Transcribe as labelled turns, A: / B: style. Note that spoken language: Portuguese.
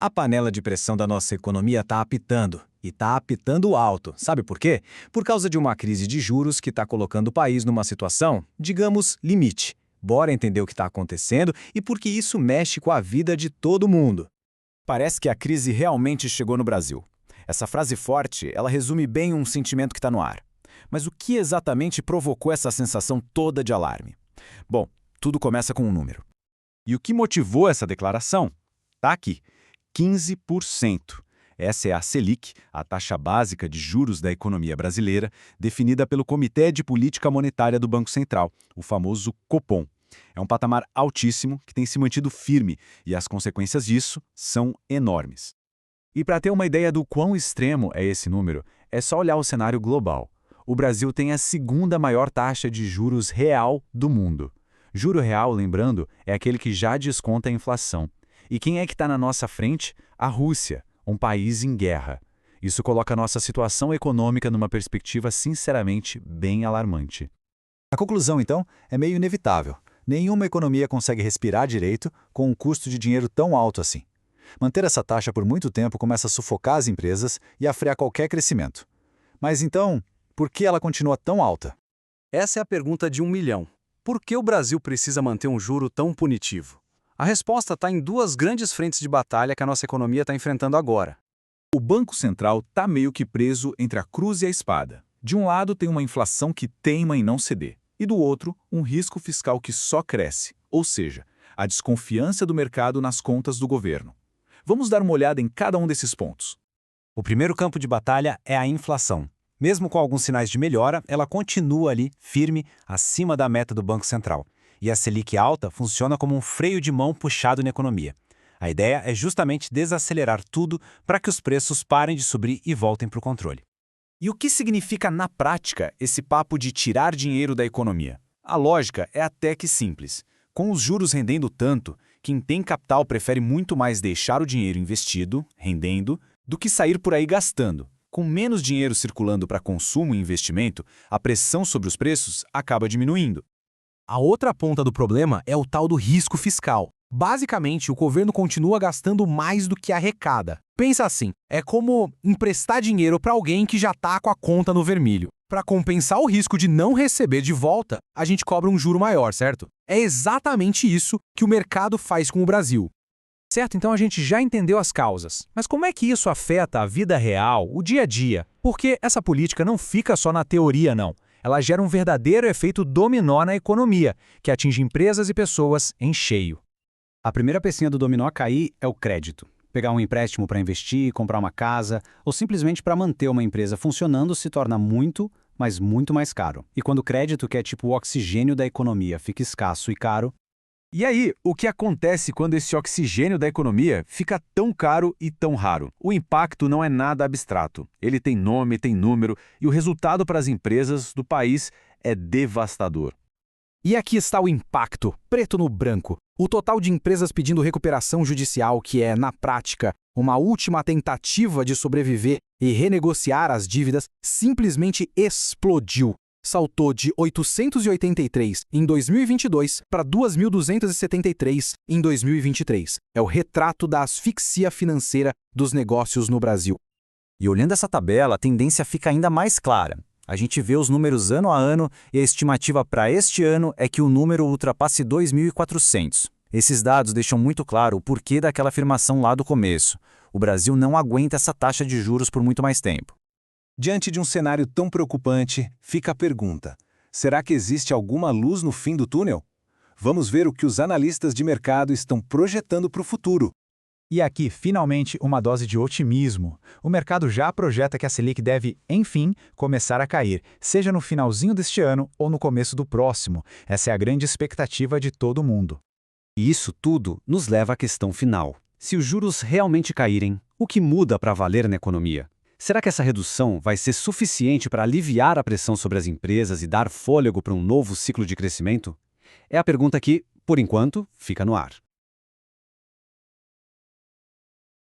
A: A panela de pressão da nossa economia está apitando. E está apitando alto. Sabe por quê? Por causa de uma crise de juros que está colocando o país numa situação, digamos, limite. Bora entender o que está acontecendo e porque isso mexe com a vida de todo mundo.
B: Parece que a crise realmente chegou no Brasil. Essa frase forte, ela resume bem um sentimento que está no ar. Mas o que exatamente provocou essa sensação toda de alarme? Bom, tudo começa com um número. E o que motivou essa declaração? Está aqui, 15%. Essa é a Selic, a taxa básica de juros da economia brasileira, definida pelo Comitê de Política Monetária do Banco Central, o famoso Copom. É um patamar altíssimo que tem se mantido firme e as consequências disso são enormes. E para ter uma ideia do quão extremo é esse número, é só olhar o cenário global. O Brasil tem a segunda maior taxa de juros real do mundo. Juro real, lembrando, é aquele que já desconta a inflação. E quem é que está na nossa frente? A Rússia, um país em guerra. Isso coloca a nossa situação econômica numa perspectiva sinceramente bem alarmante.
C: A conclusão, então, é meio inevitável. Nenhuma economia consegue respirar direito com um custo de dinheiro tão alto assim. Manter essa taxa por muito tempo começa a sufocar as empresas e a frear qualquer crescimento. Mas então, por que ela continua tão alta?
D: Essa é a pergunta de 1 milhão. Por que o Brasil precisa manter um juro tão punitivo? A resposta está em duas grandes frentes de batalha que a nossa economia está enfrentando agora.
B: O Banco Central está meio que preso entre a cruz e a espada. De um lado tem uma inflação que teima em não ceder, e do outro, um risco fiscal que só cresce, ou seja, a desconfiança do mercado nas contas do governo. Vamos dar uma olhada em cada um desses pontos.
E: O primeiro campo de batalha é a inflação. Mesmo com alguns sinais de melhora, ela continua ali, firme, acima da meta do Banco Central. E a Selic alta funciona como um freio de mão puxado na economia. A ideia é justamente desacelerar tudo para que os preços parem de subir e voltem para o controle.
B: E o que significa na prática esse papo de tirar dinheiro da economia? A lógica é até que simples. Com os juros rendendo tanto, quem tem capital prefere muito mais deixar o dinheiro investido, rendendo, do que sair por aí gastando. Com menos dinheiro circulando para consumo e investimento, a pressão sobre os preços acaba diminuindo.
F: A outra ponta do problema é o tal do risco fiscal. Basicamente, o governo continua gastando mais do que arrecada. Pensa assim, é como emprestar dinheiro para alguém que já está com a conta no vermelho. Para compensar o risco de não receber de volta, a gente cobra um juro maior, certo? É exatamente isso que o mercado faz com o Brasil. Certo, então a gente já entendeu as causas. Mas como é que isso afeta a vida real, o dia a dia? Porque essa política não fica só na teoria, não. Ela gera um verdadeiro efeito dominó na economia, que atinge empresas e pessoas em cheio.
E: A primeira pecinha do dominó a cair é o crédito. Pegar um empréstimo para investir, comprar uma casa, ou simplesmente para manter uma empresa funcionando se torna muito, mas muito mais caro. E quando o crédito, que é tipo o oxigênio da economia, fica escasso e caro.
B: E aí, o que acontece quando esse oxigênio da economia fica tão caro e tão raro? O impacto não é nada abstrato. Ele tem nome, tem número, e o resultado para as empresas do país é devastador.
F: E aqui está o impacto, preto no branco. O total de empresas pedindo recuperação judicial, que é, na prática, uma última tentativa de sobreviver e renegociar as dívidas, simplesmente explodiu. Saltou de 883 em 2022 para 2.273 em 2023. É o retrato da asfixia financeira dos negócios no Brasil.
E: E olhando essa tabela, a tendência fica ainda mais clara. A gente vê os números ano a ano e a estimativa para este ano é que o número ultrapasse 2.400. Esses dados deixam muito claro o porquê daquela afirmação lá do começo. O Brasil não aguenta essa taxa de juros por muito mais tempo.
A: Diante de um cenário tão preocupante, fica a pergunta: será que existe alguma luz no fim do túnel? Vamos ver o que os analistas de mercado estão projetando para o futuro.
C: E aqui, finalmente, uma dose de otimismo. O mercado já projeta que a Selic deve, enfim, começar a cair, seja no finalzinho deste ano ou no começo do próximo. Essa é a grande expectativa de todo mundo.
E: E isso tudo nos leva à questão final. Se os juros realmente caírem, o que muda para valer na economia? Será que essa redução vai ser suficiente para aliviar a pressão sobre as empresas e dar fôlego para um novo ciclo de crescimento? É a pergunta que, por enquanto, fica no ar.